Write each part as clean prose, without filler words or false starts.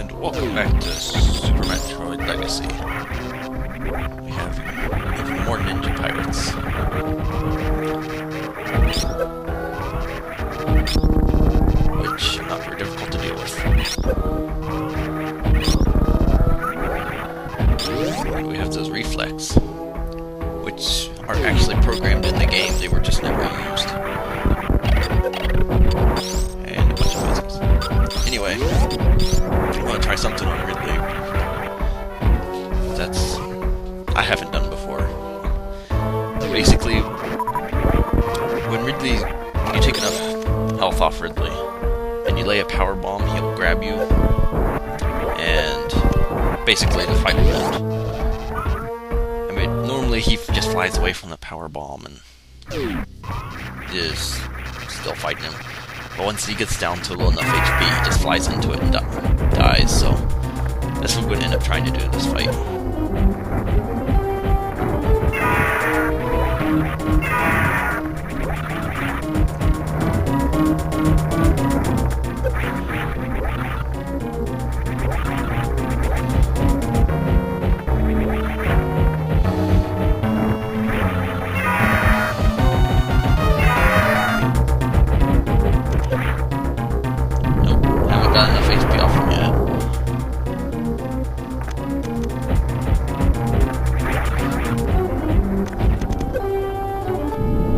And welcome back to Super Metroid Legacy. We have even more ninja pirates. Which are not very difficult to deal with. And we have those reflex, which are actually programmed in the game, they were just never used. And a bunch of physics. Anyway, I'm gonna try something on Ridley. I haven't done before. Basically, when you take enough health off Ridley, and you lay a power bomb, he'll grab you, and basically the fight will end. I mean, normally he just flies away from the power bomb and is still fighting him. But once he gets down to low enough HP, he just flies into it and dies, so that's what we're going to end up trying to do in this fight.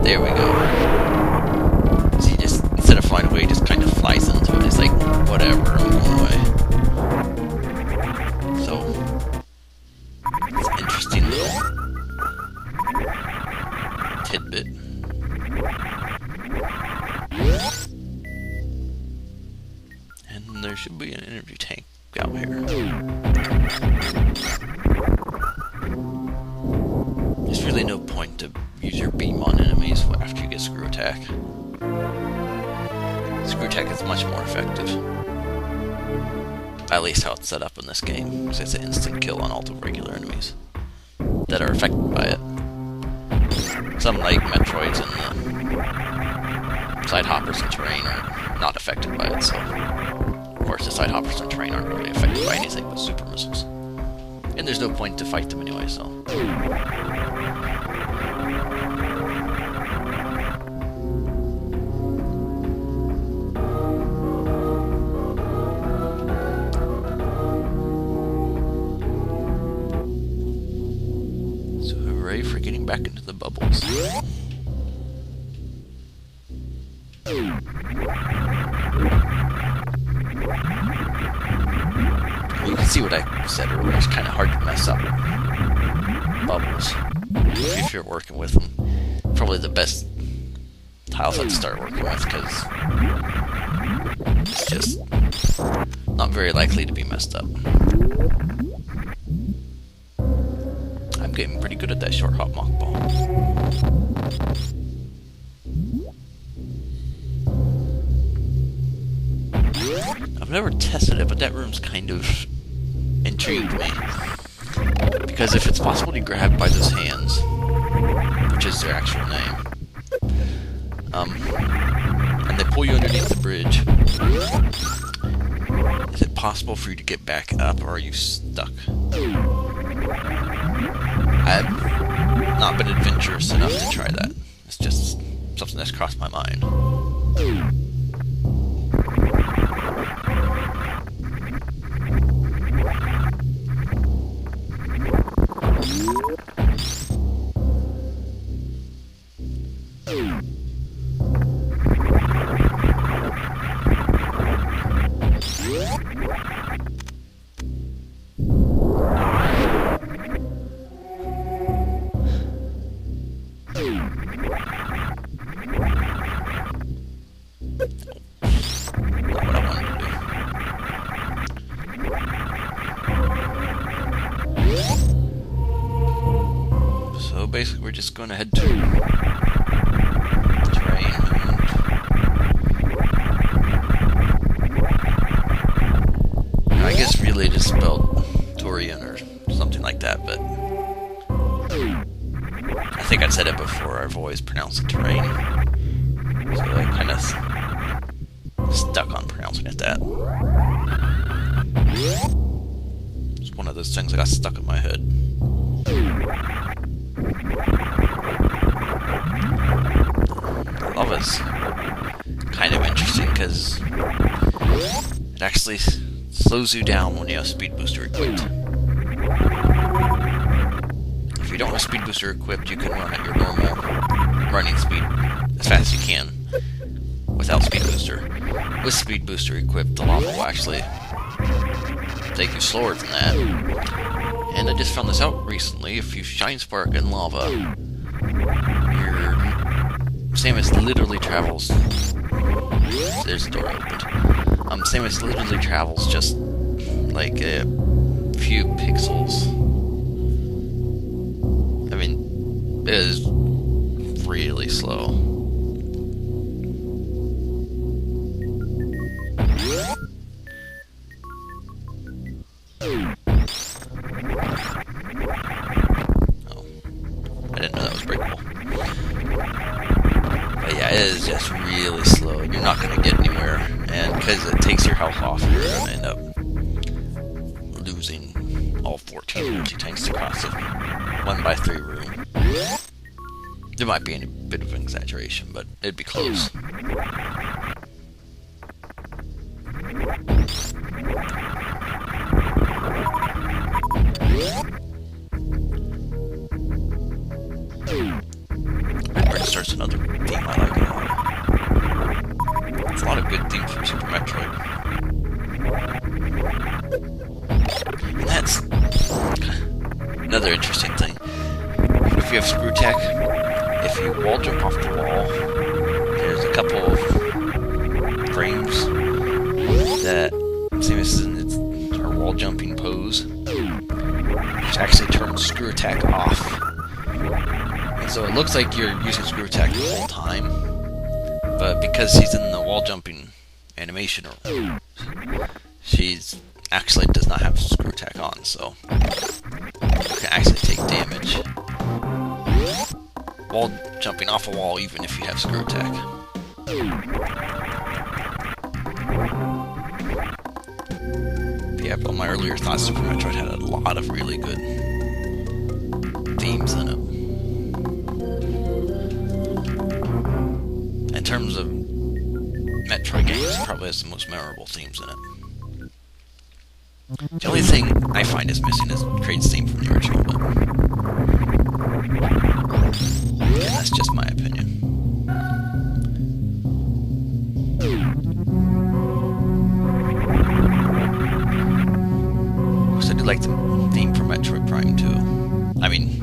There we go. See, just instead of flying away, he just kind of flies into it. It's like, whatever, I'm going away. So, it's an interesting little tidbit. And there should be an energy tank out here. There's really no point to use your beam on enemies after you get screw attack. Screw attack is much more effective. At least how it's set up in this game, because it's an instant kill on all the regular enemies that are affected by it. Some, like Metroids and the side hoppers and terrain, are not affected by it, so of course the side hoppers and terrain aren't really affected by anything but super missiles. And there's no point to fight them anyway, so... So hooray for getting back into the bubbles. You can see what I said earlier, it's kind of hard to mess up bubbles if you're working with them. Probably the best tiles I'd start working with, because it's just not very likely to be messed up. I'm getting pretty good at that short hop mock ball. I've never tested it, but that room's kind of intrigued me. Because if it's possible to grab by those hands, which is their actual name, and they pull you underneath the bridge, is it possible for you to get back up, or are you stuck? I've not been adventurous enough to try that. It's just something that's crossed my mind. Basically, we're just going to head to terrain and I guess really just spelled Turian or something like that, but I think I've said it before, I've always pronounced it terrain, so I kind of stuck on pronouncing it that. of those things that got stuck in my head. Lava's kind of interesting because it actually slows you down when you have Speed Booster equipped. If you don't have Speed Booster equipped, you can run at your normal running speed as fast as you can without Speed Booster. With Speed Booster equipped, the lava will actually take you slower than that. And I just found this out recently. If you Shine Spark in lava, your Samus literally travels. There's the door opened. Samus literally travels just like a few pixels. I mean, it is really slow. It is just really slow, and you're not going to get anywhere, and because it takes your health off, you're going to end up losing all 14 energy tanks to cross a 1x3 room. There might be a bit of an exaggeration, but it'd be close. Metroid starts another theme I like a lot. There's a lot of good themes from Super Metroid. And that's another interesting thing. If you have Screw Tech, if you wall jump off the wall, there's a couple of frames that Samus is in her wall jumping pose, which actually turns Screw Attack off. And so it looks like you're using Screw Attack the whole time, but because she's in the wall jumping animation, she's actually does not have Screw Attack on, so you can actually take damage wall jumping off a wall even if you have Screw Attack. But yeah, but my earlier thoughts, Super Metroid had a lot of really good themes in it. In terms of Metroid games, it probably has the most memorable themes in it. The only thing I find is missing is Kraid's theme from the original, but yeah, that's just my opinion. Of course, I do like the theme from Metroid Prime 2. I mean,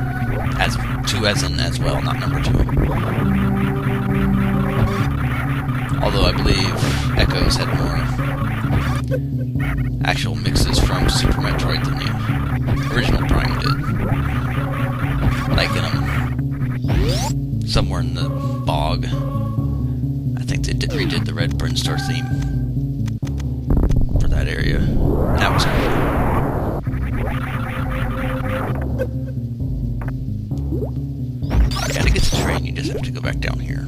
as 2 as in as well, not number 2. Although I believe Echoes had more actual mixes from Super Metroid than the original Prime did. Like in somewhere in the bog, I think they redid the Red Brinstar theme for that area. And that was cool. I gotta get the train, you just have to go back down here.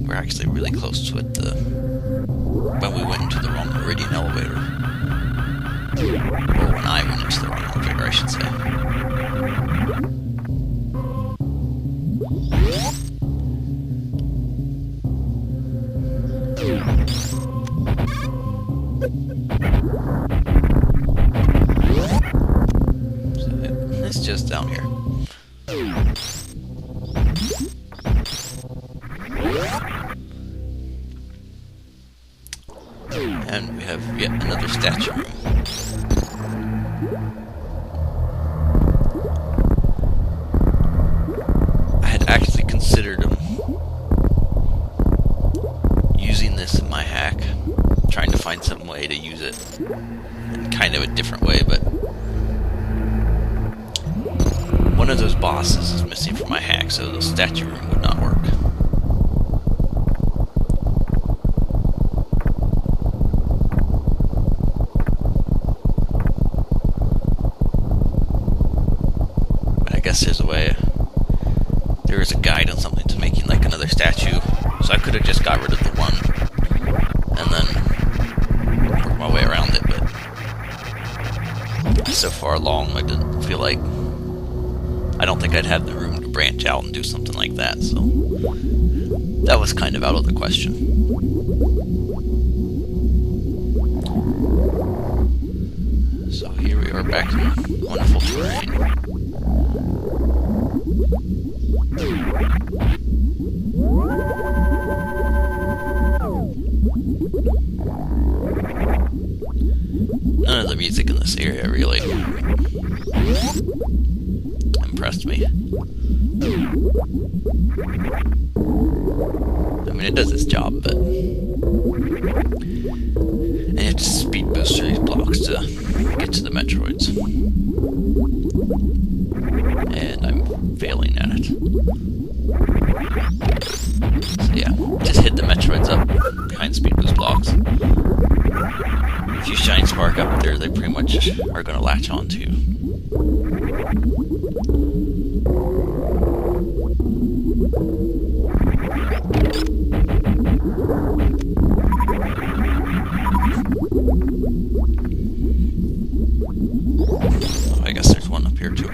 We're actually really close to it when we went into the wrong Meridian elevator. Or when I went into the wrong elevator, I should say. So it's just down here. And we have yet another statue room. I had actually considered using this in my hack, trying to find some way to use it in kind of a different way, but one of those bosses is missing from my hack, so the statue room would not work. I guess there's a way. There is a guide on something to making like another statue, so I could have just got rid of the one that long, I didn't feel like... I don't think I'd have the room to branch out and do something like that, so... that was kind of out of the question. So here we are back in wonderful terrain. None of the music in this area really impressed me. I mean, it does its job, but... and you have to speed boost through these blocks to get to the Metroids. And I'm failing at it. So yeah, just hit the Metroids up behind speed boost blocks. If you shine spark up there, they pretty much are going to latch on to you. Oh, I guess there's one up here too.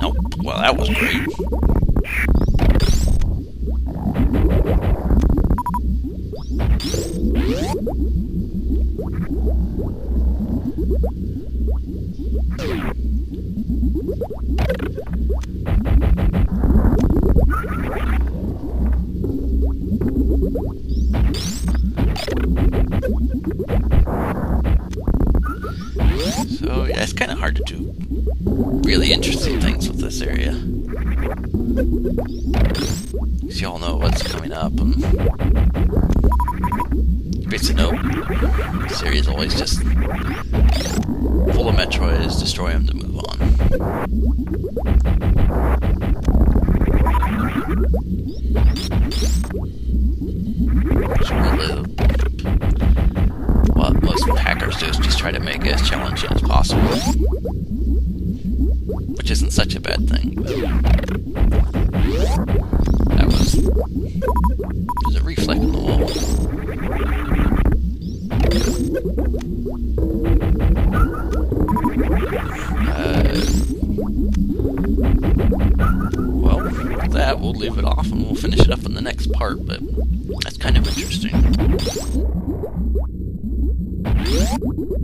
Nope. Well, that was great. So yeah, it's kind of hard to do really interesting things with this area. Because y'all know what's coming up, and you basically know this area is always just full of Metroids, destroy them to move on. So really, what most hackers do is just try to make it as challenging as possible. Which isn't such a bad thing, but that was... there's a reflect in the wall. Well, with that, we'll leave it off and we'll finish it up in the next part, but that's kind of interesting.